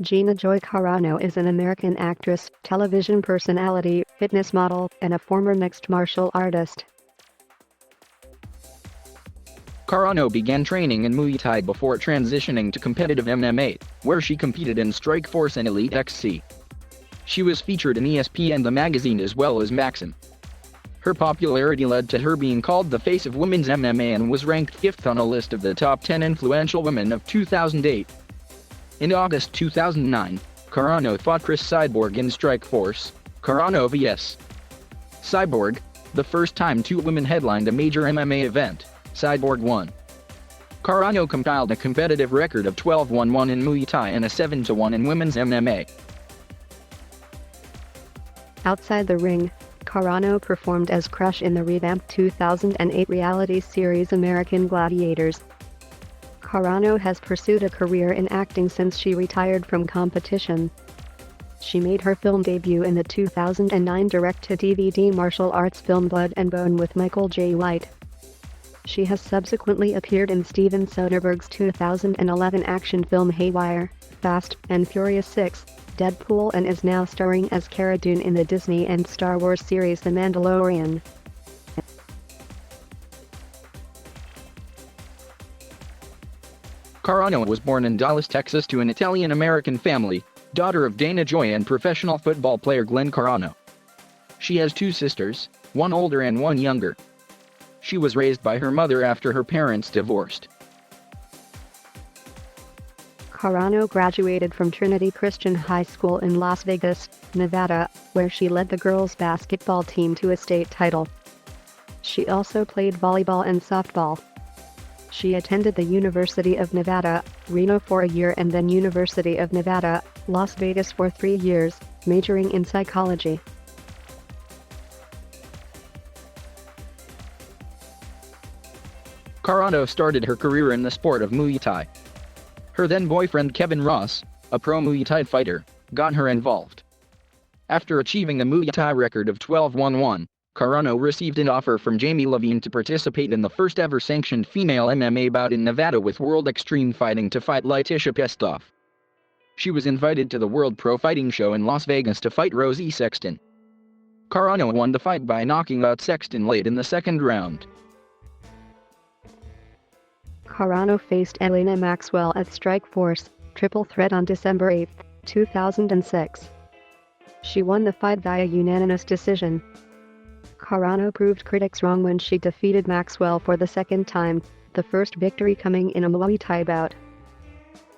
Gina Carano is an American actress, television personality, fitness model, and a former mixed martial artist. Carano began training in Muay Thai before transitioning to competitive MMA, where she competed in Strikeforce and Elite XC. She was featured in ESPN the magazine as well as Maxim. Her popularity led to her being called the face of women's MMA and was ranked 5th on a list of the top 10 influential women of 2008. In August 2009, Carano fought Chris Cyborg in Strikeforce, Carano vs. Cyborg, the first time two women headlined a major MMA event. Cyborg won. Carano compiled a competitive record of 12-1-1 in Muay Thai and a 7-1 in women's MMA. Outside the ring, Carano performed as Crush in the revamped 2008 reality series American Gladiators. Carano has pursued a career in acting since she retired from competition. She made her film debut in the 2009 direct-to-DVD martial arts film Blood and Bone with Michael J. White. She has subsequently appeared in Steven Soderbergh's 2011 action film Haywire, Fast and Furious 6, Deadpool, and is now starring as Cara Dune in the Disney and Star Wars series The Mandalorian. Carano was born in Dallas, Texas to an Italian-American family, daughter of Dana Joy and professional football player Glenn Carano. She has two sisters, one older and one younger. She was raised by her mother after her parents divorced. Carano graduated from Trinity Christian High School in Las Vegas, Nevada, where she led the girls' basketball team to a state title. She also played volleyball and softball. She attended the University of Nevada, Reno for a year and then University of Nevada, Las Vegas for 3 years, majoring in psychology. Carano started her career in the sport of Muay Thai. Her then-boyfriend Kevin Ross, a pro Muay Thai fighter, got her involved. After achieving a Muay Thai record of 12-1-1, Carano received an offer from Jamie Levine to participate in the first-ever sanctioned female MMA bout in Nevada with World Extreme Fighting to fight Letitia Pestov. She was invited to the World Pro Fighting Show in Las Vegas to fight Rosie Sexton. Carano won the fight by knocking out Sexton late in the second round. Carano faced Elena Maxwell at Strikeforce, Triple Threat on December 8, 2006. She won the fight via unanimous decision. Carano proved critics wrong when she defeated Maxwell for the second time, the first victory coming in a Muay Thai bout.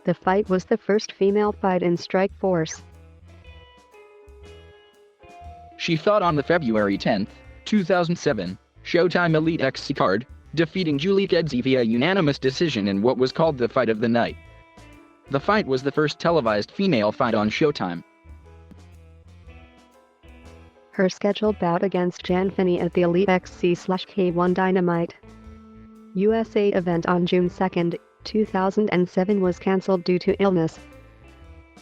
The fight was the first female fight in Strikeforce. She fought on the February 10, 2007, Showtime Elite XC card, defeating Julie Kedzie via unanimous decision in what was called the fight of the night. The fight was the first televised female fight on Showtime. Her scheduled bout against Jan Finney at the Elite XC/K1 Dynamite USA event on June 2, 2007 was cancelled due to illness.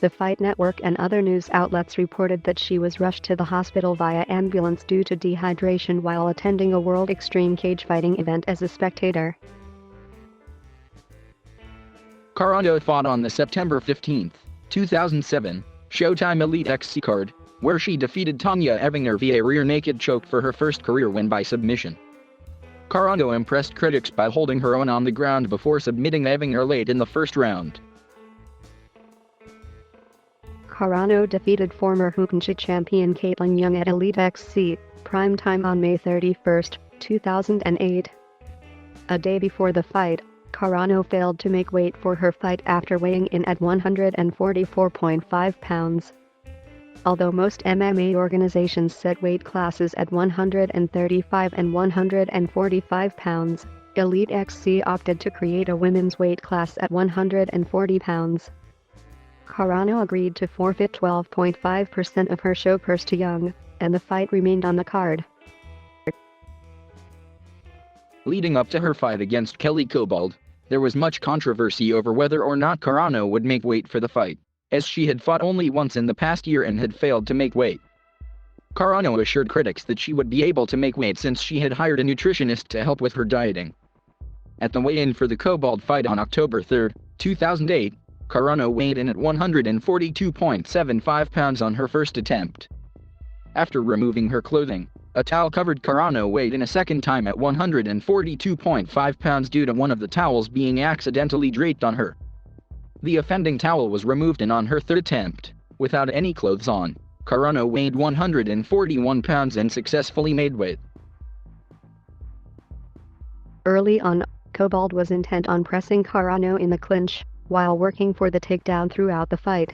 The Fight Network and other news outlets reported that she was rushed to the hospital via ambulance due to dehydration while attending a World Extreme Cage Fighting event as a spectator. Carano fought on the September 15, 2007, Showtime Elite XC card, where she defeated Tanya Evinger via rear naked choke for her first career win by submission. Carano impressed critics by holding her own on the ground before submitting Evinger late in the first round. Carano defeated former Hukunchi champion Caitlin Young at Elite XC, primetime on May 31, 2008. A day before the fight, Carano failed to make weight for her fight after weighing in at 144.5 pounds. Although most MMA organizations set weight classes at 135 and 145 pounds, Elite XC opted to create a women's weight class at 140 pounds. Carano agreed to forfeit 12.5% of her show purse to Young, and the fight remained on the card. Leading up to her fight against Kelly Cobald, there was much controversy over whether or not Carano would make weight for the fight, as she had fought only once in the past year and had failed to make weight. Carano assured critics that she would be able to make weight since she had hired a nutritionist to help with her dieting. At the weigh-in for the Cobald fight on October 3, 2008, Carano weighed in at 142.75 pounds on her first attempt. After removing her clothing, a towel covered Carano weighed in a second time at 142.5 pounds due to one of the towels being accidentally draped on her. The offending towel was removed, and on her third attempt, without any clothes on, Carano weighed 141 pounds and successfully made weight. Early on, Cobalt was intent on pressing Carano in the clinch, while working for the takedown throughout the fight.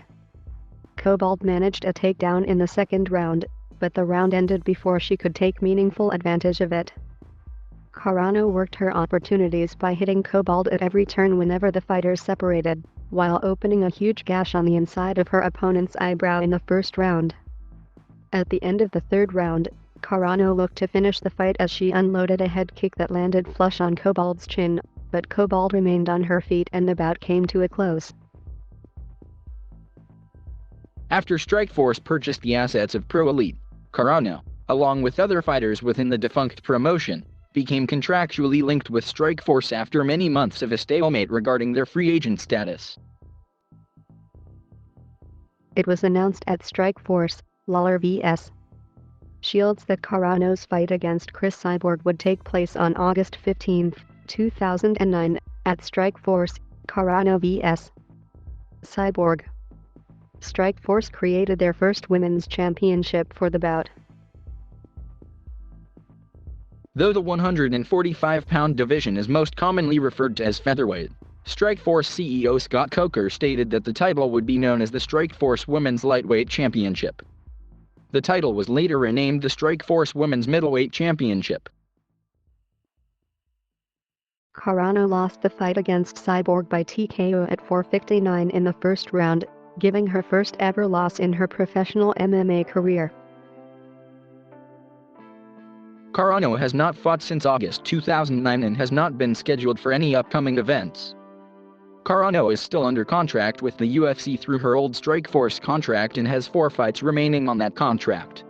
Cobalt managed a takedown in the second round, but the round ended before she could take meaningful advantage of it. Carano worked her opportunities by hitting Cobalt at every turn whenever the fighters separated, while opening a huge gash on the inside of her opponent's eyebrow in the first round. At the end of the third round, Carano looked to finish the fight as she unloaded a head kick that landed flush on Cobalt's chin, but Cobalt remained on her feet and the bout came to a close. After Strikeforce purchased the assets of Pro Elite, Carano, along with other fighters within the defunct promotion, became contractually linked with Strikeforce after many months of a stalemate regarding their free agent status. It was announced at Strikeforce, Lawler vs. Shields that Carano's fight against Chris Cyborg would take place on August 15, 2009, at Strikeforce, Carano vs. Cyborg. Strikeforce created their first women's championship for the bout. Though the 145-pound division is most commonly referred to as featherweight, Strikeforce CEO Scott Coker stated that the title would be known as the Strikeforce Women's Lightweight Championship. The title was later renamed the Strikeforce Women's Middleweight Championship. Carano lost the fight against Cyborg by TKO at 4:59 in the first round, giving her first ever loss in her professional MMA career. Carano has not fought since August 2009 and has not been scheduled for any upcoming events. Carano is still under contract with the UFC through her old Strikeforce contract and has 4 fights remaining on that contract.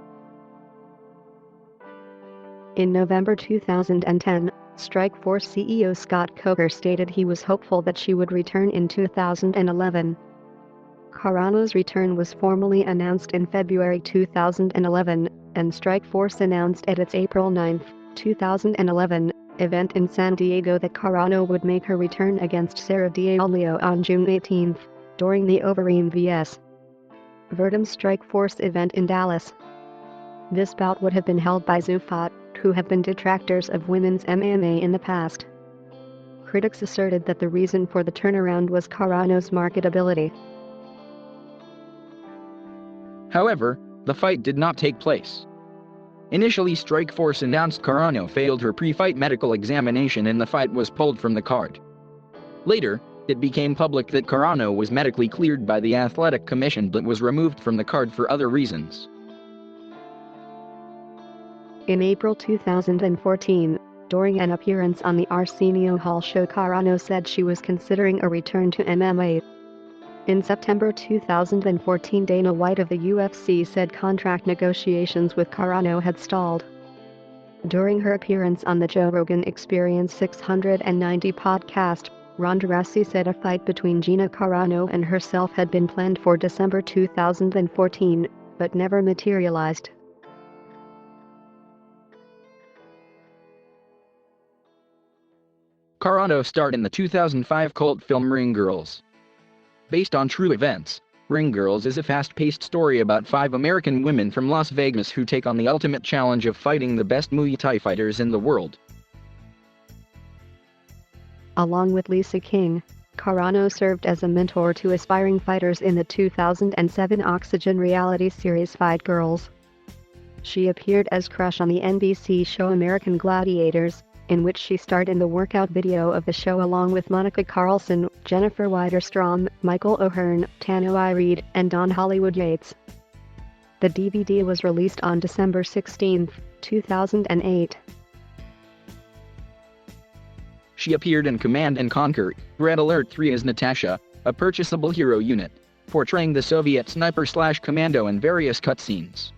In November 2010, Strikeforce CEO Scott Coker stated he was hopeful that she would return in 2011. Carano's return was formally announced in February 2011, and Strikeforce announced at its April 9, 2011, event in San Diego that Carano would make her return against Sarah D'Aleo on June 18, during the Overeem vs. Verdum Strikeforce event in Dallas. This bout would have been held by Zufat, who have been detractors of women's MMA in the past. Critics asserted that the reason for the turnaround was Carano's marketability. However, the fight did not take place. Initially, Strikeforce announced Carano failed her pre-fight medical examination and the fight was pulled from the card. Later, it became public that Carano was medically cleared by the Athletic Commission but was removed from the card for other reasons. In April 2014, during an appearance on the Arsenio Hall show, Carano said she was considering a return to MMA. In September 2014, Dana White of the UFC said contract negotiations with Carano had stalled. During her appearance on the Joe Rogan Experience 690 podcast, Ronda Rousey said a fight between Gina Carano and herself had been planned for December 2014, but never materialized. Carano starred in the 2005 cult film Ring Girls. Based on true events, Ring Girls is a fast-paced story about 5 American women from Las Vegas who take on the ultimate challenge of fighting the best Muay Thai fighters in the world. Along with Lisa King, Carano served as a mentor to aspiring fighters in the 2007 Oxygen reality series Fight Girls. She appeared as Crush on the NBC show American Gladiators, in which she starred in the workout video of the show along with Monica Carlson, Jennifer Widerstrom, Michael O'Hearn, Tanoi Reed, and Don Hollywood Yates. The DVD was released on December 16, 2008. She appeared in Command & Conquer: Red Alert 3 as Natasha, a purchasable hero unit, portraying the Soviet sniper/commando in various cutscenes.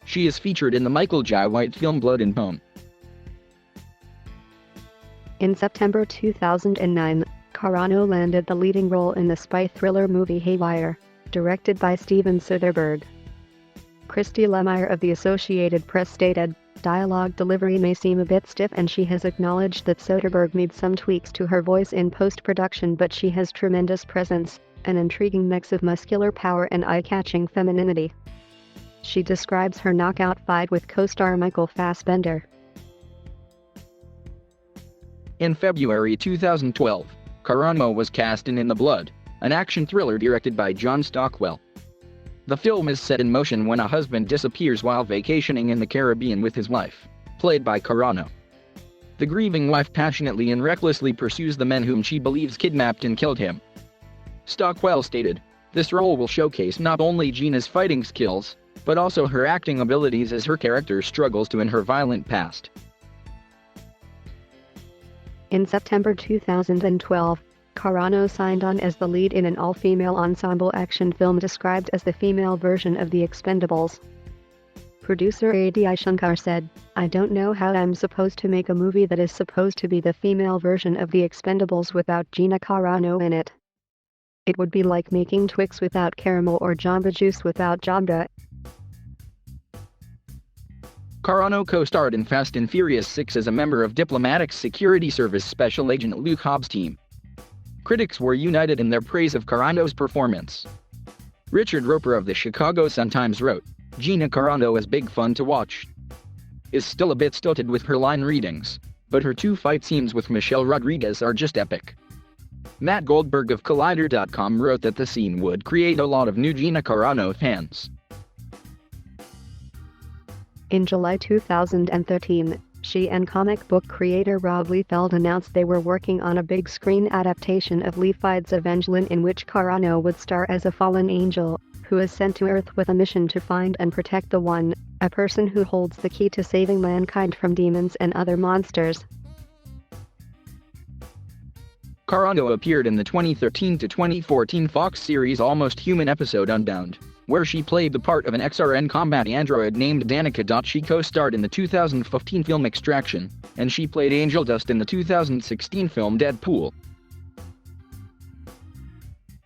She is featured in the Michael Jai White film Blood and Bone. In September 2009, Carano landed the leading role in the spy thriller movie Haywire, directed by Steven Soderbergh. Christy Lemire of the Associated Press stated, "Dialogue delivery may seem a bit stiff and she has acknowledged that Soderbergh made some tweaks to her voice in post-production, but she has tremendous presence, an intriguing mix of muscular power and eye-catching femininity." She describes her knockout fight with co-star Michael Fassbender. In February 2012, Carano was cast in the Blood, an action thriller directed by John Stockwell. The film is set in motion when a husband disappears while vacationing in the Caribbean with his wife, played by Carano. The grieving wife passionately and recklessly pursues the men whom she believes kidnapped and killed him. Stockwell stated, "This role will showcase not only Gina's fighting skills, but also her acting abilities as her character struggles to end her violent past." In September 2012, Carano signed on as the lead in an all-female ensemble action film described as the female version of The Expendables. Producer Adi Shankar said, "I don't know how I'm supposed to make a movie that is supposed to be the female version of The Expendables without Gina Carano in it. It would be like making Twix without caramel or Jamba Juice without Jamba." Carano co-starred in Fast and Furious 6 as a member of Diplomatic Security Service Special Agent Luke Hobbs' team. Critics were united in their praise of Carano's performance. Richard Roper of the Chicago Sun-Times wrote, "Gina Carano is big fun to watch. Is still a bit stilted with her line readings, but her two fight scenes with Michelle Rodriguez are just epic." Matt Goldberg of Collider.com wrote that the scene would create a lot of new Gina Carano fans. In July 2013, she and comic book creator Rob Liefeld announced they were working on a big-screen adaptation of Liefeld's Evangeline in which Carano would star as a fallen angel, who is sent to Earth with a mission to find and protect the One, a person who holds the key to saving mankind from demons and other monsters. Carano appeared in the 2013 to 2014 Fox series Almost Human episode Unbound, where she played the part of an XRN combat android named Danica. She co-starred in the 2015 film Extraction, and she played Angel Dust in the 2016 film Deadpool.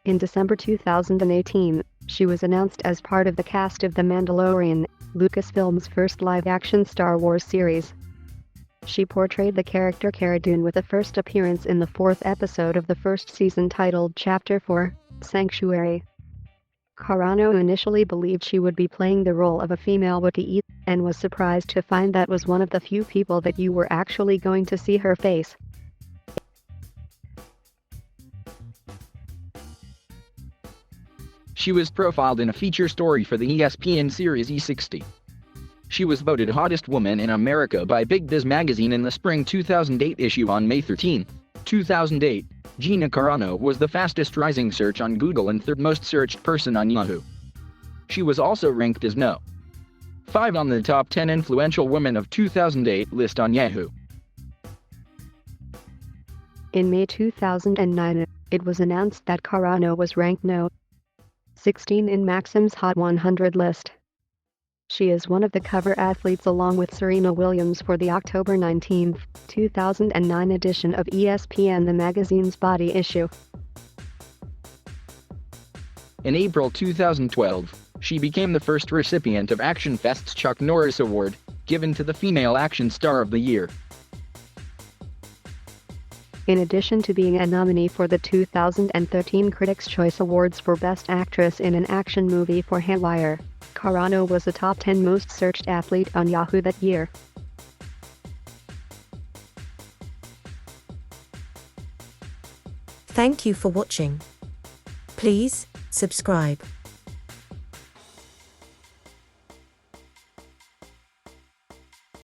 In December 2018, she was announced as part of the cast of The Mandalorian, Lucasfilm's first live-action Star Wars series. She portrayed the character Cara Dune with a first appearance in the fourth episode of the first season titled Chapter 4, Sanctuary. Carano initially believed she would be playing the role of a female Wookiee, and was surprised to find that was one of the few people that you were actually going to see her face. She was profiled in a feature story for the ESPN series E60. She was voted Hottest Woman in America by Big Biz magazine in the spring 2008 issue. On May 13, 2008, Gina Carano was the fastest rising search on Google and third most searched person on Yahoo. She was also ranked as No. 5 on the top 10 influential women of 2008 list on Yahoo. In May 2009, it was announced that Carano was ranked No. 16 in Maxim's Hot 100 list. She is one of the cover athletes along with Serena Williams for the October 19, 2009 edition of ESPN, the magazine's body issue. In April 2012, she became the first recipient of Action Fest's Chuck Norris Award, given to the Female Action Star of the Year. In addition to being a nominee for the 2013 Critics' Choice Awards for Best Actress in an Action Movie for Haywire, Carano was the top 10 most searched athlete on Yahoo that year. Thank you for watching. Please subscribe.